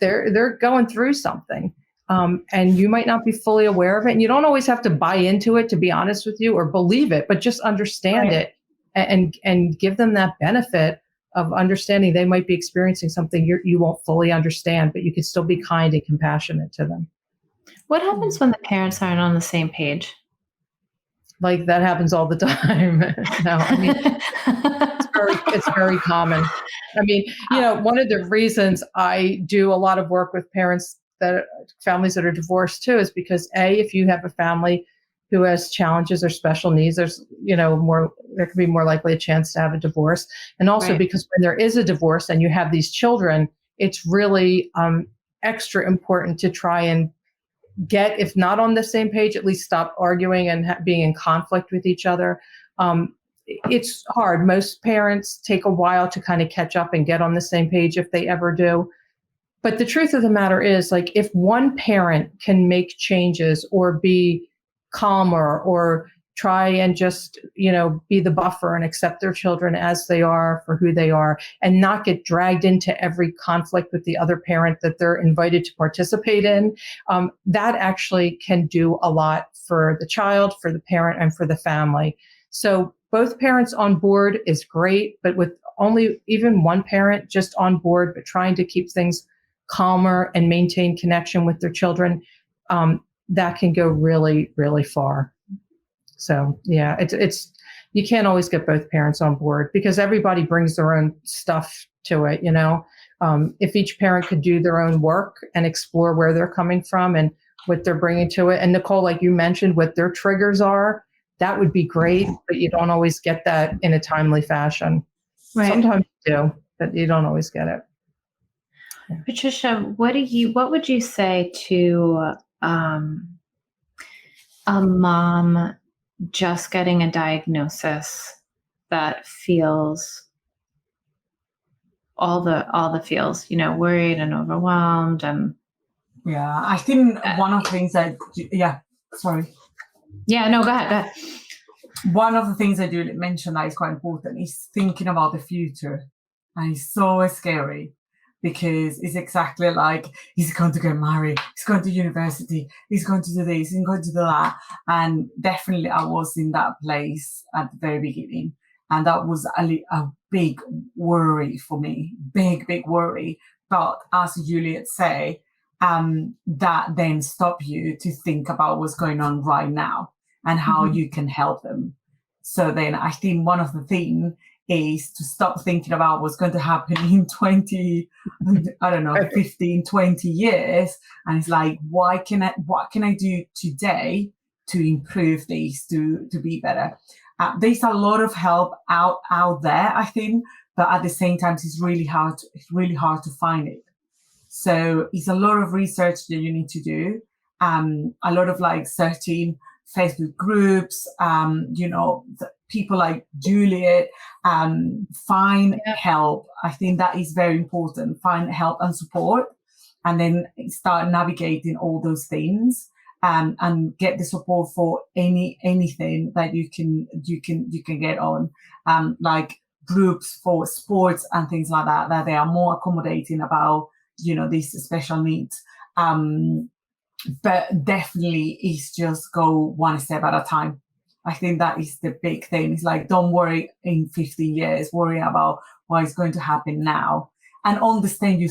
they're going through something. And you might not be fully aware of it. And you don't always have to buy into it, to be honest with you, or believe it, but just understand it and give them that benefit of understanding they might be experiencing something you won't fully understand, but you can still be kind and compassionate to them. What happens when the parents aren't on the same page? Like, that happens all the time. No, I mean, it's it's very common. I mean, one of the reasons I do a lot of work with families that are divorced too, is because if you have a family who has challenges or special needs, there's, there could be more likely a chance to have a divorce. And also because when there is a divorce and you have these children, it's really extra important to try and get, if not on the same page, at least stop arguing and being in conflict with each other. It's hard. Most parents take a while to kind of catch up and get on the same page if they ever do. But the truth of the matter is, like, if one parent can make changes or be calmer or try and just, be the buffer and accept their children as they are for who they are and not get dragged into every conflict with the other parent that they're invited to participate in, that actually can do a lot for the child, for the parent, and for the family. So both parents on board is great, but with only even one parent just on board, but trying to keep things calmer and maintain connection with their children, that can go really, really far. So yeah, it's you can't always get both parents on board because everybody brings their own stuff to it. If each parent could do their own work and explore where they're coming from and what they're bringing to it, and Nicole, like you mentioned, what their triggers are, that would be great. But you don't always get that in a timely fashion. Right. Sometimes you do, but you don't always get it. Patricia, what would you say to a mom just getting a diagnosis that feels all the feels, worried and overwhelmed? And yeah, I think one of the things that no, go ahead. One of the things I do mention that is quite important is thinking about the future, and it's so scary. Because it's exactly like, he's going to get married, he's going to university, he's going to do this, he's going to do that. And definitely I was in that place at the very beginning. And that was a big worry for me, big worry. But as Juliet say, that then stop you to think about what's going on right now and how you can help them. So then I think one of the things is to stop thinking about what's going to happen in 15, 20 years. And it's like, what can I do today to improve this, to be better? There's a lot of help out there, I think, but at the same time, it's really hard to find it. So it's a lot of research that you need to do. A lot of searching Facebook groups, people like Juliet, find help. I think that is very important. Find help and support, and then start navigating all those things, and get the support for anything that you can get on, like groups for sports and things like that they are more accommodating about, these special needs. But definitely it's just go one step at a time. I think that is the big thing. It's like, don't worry in 15 years, worry about what is going to happen now. And understand you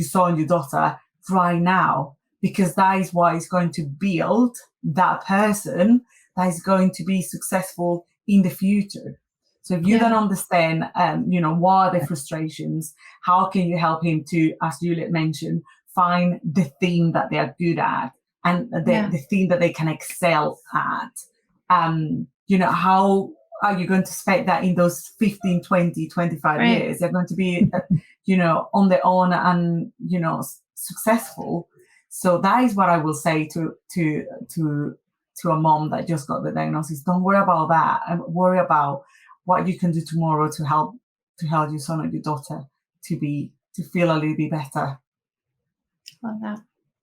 saw your daughter right now, because that is what is going to build that person that is going to be successful in the future. So if you don't understand, what are the frustrations, how can you help him to, as Juliet mentioned, find the thing that they are good at and the thing that they can excel at. How are you going to expect that in those 15, 20, 25 years? They're going to be, on their own and, successful. So that is what I will say to a mom that just got the diagnosis. Don't worry about that, and worry about what you can do tomorrow to help your son or your daughter to feel a little bit better. Love that.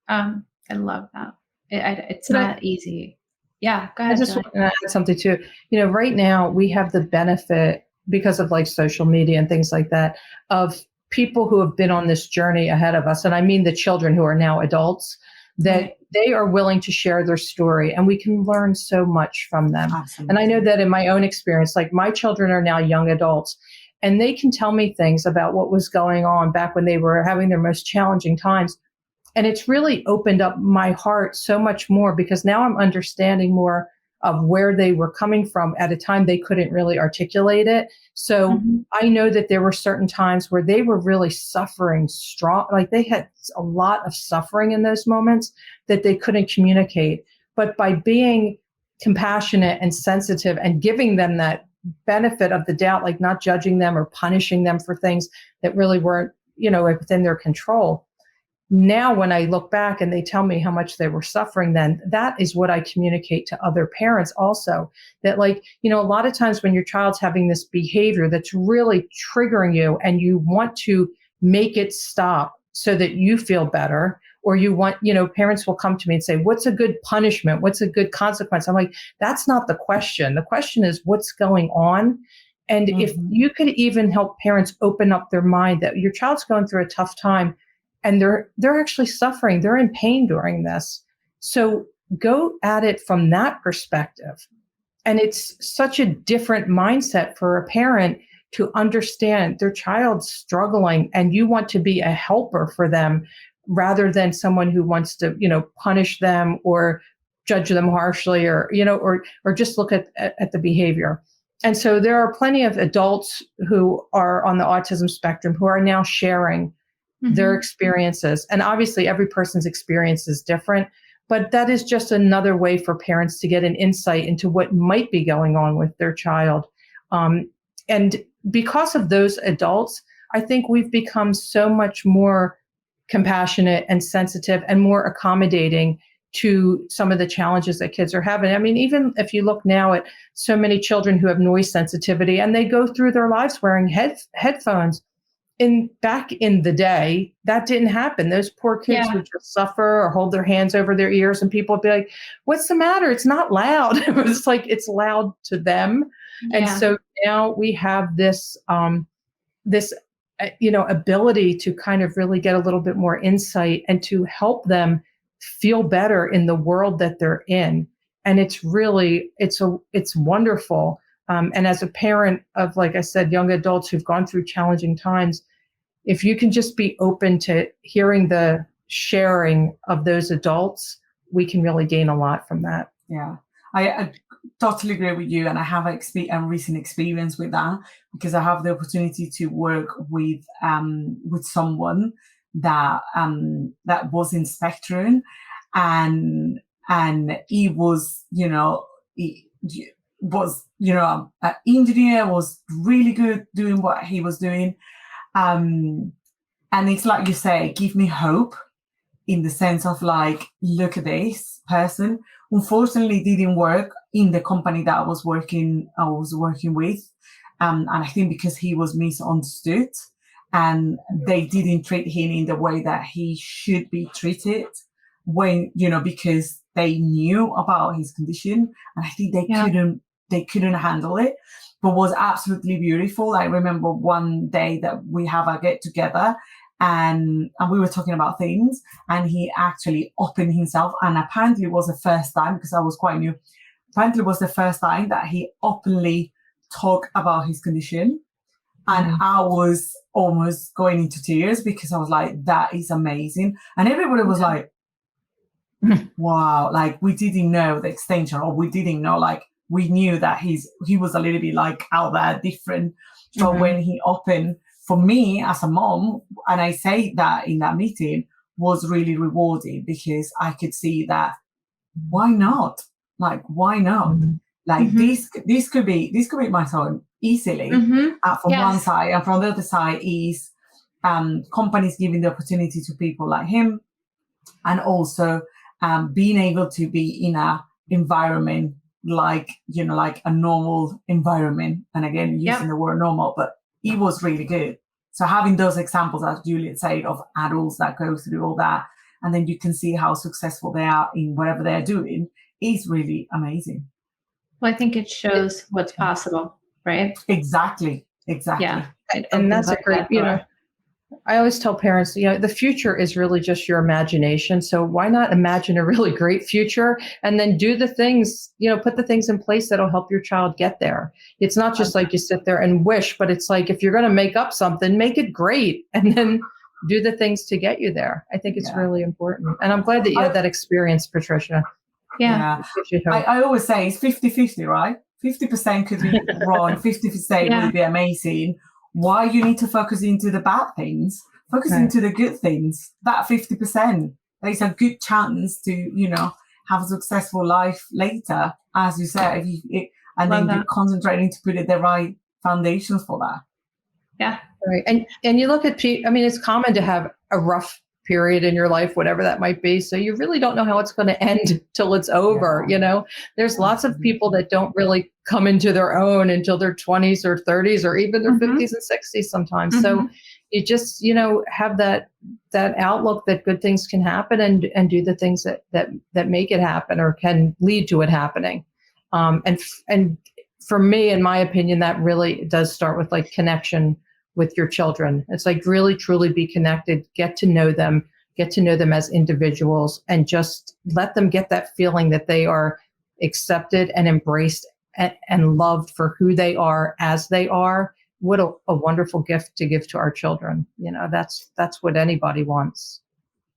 I love that. It's not easy. Yeah, go ahead. I just want to add something too. Right now we have the benefit, because of social media and things like that, of people who have been on this journey ahead of us. And I mean the children who are now adults, that they are willing to share their story, and we can learn so much from them. Absolutely. And I know that in my own experience, my children are now young adults, and they can tell me things about what was going on back when they were having their most challenging times. And it's really opened up my heart so much more, because now I'm understanding more of where they were coming from at a time they couldn't really articulate it. So I know that there were certain times where they were really suffering strong, like they had a lot of suffering in those moments that they couldn't communicate. But by being compassionate and sensitive and giving them that benefit of the doubt, like not judging them or punishing them for things that really weren't, within their control. Now, when I look back and they tell me how much they were suffering, then that is what I communicate to other parents also. That a lot of times when your child's having this behavior that's really triggering you and you want to make it stop so that you feel better, or you want, parents will come to me and say, what's a good punishment? What's a good consequence? I'm like, that's not the question. The question is what's going on. And if you could even help parents open up their mind that your child's going through a tough time, and they're actually suffering. They're in pain during this. So go at it from that perspective. And it's such a different mindset for a parent to understand their child's struggling and you want to be a helper for them rather than someone who wants to, punish them or judge them harshly or just look at the behavior. And so there are plenty of adults who are on the autism spectrum who are now sharing their experiences. And obviously every person's experience is different, but that is just another way for parents to get an insight into what might be going on with their child. And because of those adults, I think we've become so much more compassionate and sensitive and more accommodating to some of the challenges that kids are having. I mean, even if you look now at so many children who have noise sensitivity and they go through their lives wearing headphones. Back in the day, that didn't happen. Those poor kids would just suffer or hold their hands over their ears, and people would be like, "What's the matter? It's not loud." It was like it's loud to them, and so now we have this ability to kind of really get a little bit more insight and to help them feel better in the world that they're in, and it's really it's wonderful. And as a parent of, like I said, young adults who've gone through challenging times, if you can just be open to hearing the sharing of those adults, we can really gain a lot from that. Yeah, I totally agree with you. And I have a recent experience with that because I have the opportunity to work with someone that was in spectrum, and he was, was, an engineer, was really good doing what he was doing. And it's like you say, give me hope in the sense of like, look at this person. Unfortunately, didn't work in the company that I was working with. And I think because he was misunderstood and they didn't treat him in the way that he should be treated because they knew about his condition. And I think they couldn't handle it, but was absolutely beautiful. I remember one day that we have a get together and we were talking about things and he actually opened himself, and apparently it was the first time, because I was quite new, apparently it was the first time that he openly talked about his condition. And I was almost going into tears because I was like, that is amazing. And everybody was like, wow, like we didn't know the extension, or we didn't know, like we knew that he was a little bit like out there different. So when he opened, for me as a mom, and I say that in that meeting, was really rewarding because I could see that why not? Like, why not? Like this could be my son easily from one side, and from the other side is companies giving the opportunity to people like him, and also being able to be in a environment like a normal environment. And again, using the word normal, but it was really good. So having those examples, as Julia said, of adults that go through all that, and then you can see how successful they are in whatever they're doing, is really amazing. Well, I think it shows what's possible, right? Exactly. Yeah. And that's a great, I always tell parents, the future is really just your imagination. So why not imagine a really great future and then do the things, put the things in place that'll help your child get there. It's not just like you sit there and wish, but it's like, if you're going to make up something, make it great and then do the things to get you there. I think it's really important. And I'm glad that you had that experience, Patricia. Yeah. I always say it's 50-50, right? 50% could be wrong, 50% would be amazing. Why you need to focus into the bad things? Focus into the good things. That 50%, there's a good chance to, have a successful life later, as you said, you're concentrating to put in the right foundations for that. Yeah. Right. And you look at people, I mean, it's common to have a rough period in your life, whatever that might be. So you really don't know how it's going to end till it's over. There's lots of people that don't really come into their own until their 20s or 30s or even their 50s and 60s sometimes. So you just, have that outlook that good things can happen and do the things that make it happen or can lead to it happening. And for me, in my opinion, that really does start with like connection with your children. It's like really, truly be connected, get to know them as individuals, and just let them get that feeling that they are accepted and embraced and loved for who they are as they are. What a wonderful gift to give to our children. That's what anybody wants.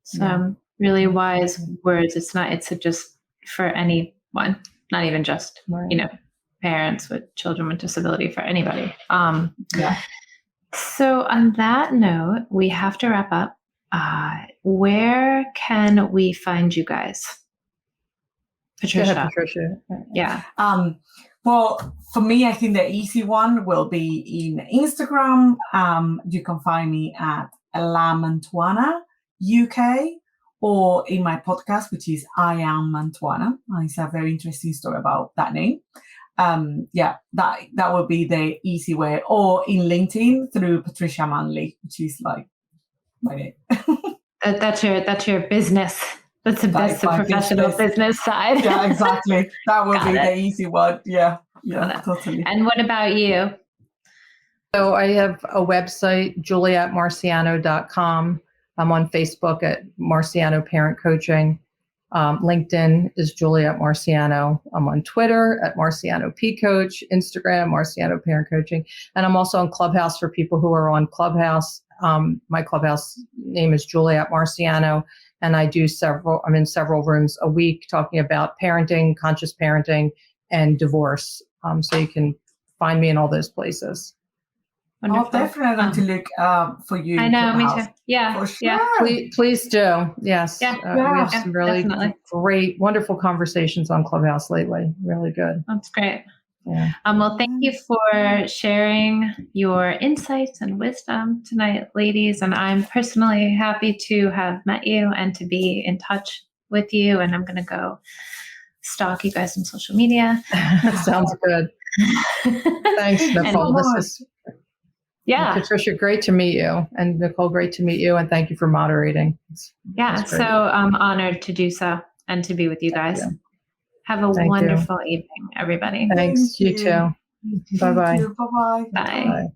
Some really wise words. It's just for anyone, not even just, parents with children with disability, for anybody. So on that note, we have to wrap up. Where can we find you guys? Patricia. Yeah. Well, for me, I think the easy one will be in Instagram. You can find me at Mantuana UK, or in my podcast, which is I Am Mantuana. It's a very interesting story about that name. That would be the easy way, or in LinkedIn through Patricia Manley, which is like my name. That's your business. That's the professional business side. Yeah, exactly. That would be the easy one. Yeah, totally. And what about you? So I have a website, juliamarciano.com. I'm on Facebook at Marciano Parent Coaching. LinkedIn is Julia Marciano. I'm on Twitter at Marciano P Coach, Instagram, Marciano Parent Coaching. And I'm also on Clubhouse for people who are on Clubhouse. My Clubhouse name is Julia Marciano, and I'm in several rooms a week talking about parenting, conscious parenting, and divorce. So you can find me in all those places. Wonderful. I'll definitely going to look for you. I know, me too. Yeah, for sure. Yeah. Please do. Yes. We have some really great, wonderful conversations on Clubhouse lately. Really good. That's great. Yeah. Well, thank you for sharing your insights and wisdom tonight, ladies. And I'm personally happy to have met you and to be in touch with you. And I'm going to go stalk you guys on social media. Sounds good. Thanks, Nicole. Patricia, great to meet you. And Nicole, great to meet you. And thank you for moderating. So I'm honored to do so and to be with you guys. Have a wonderful evening, everybody. Thanks. You too. Bye-bye. Bye-bye. Bye.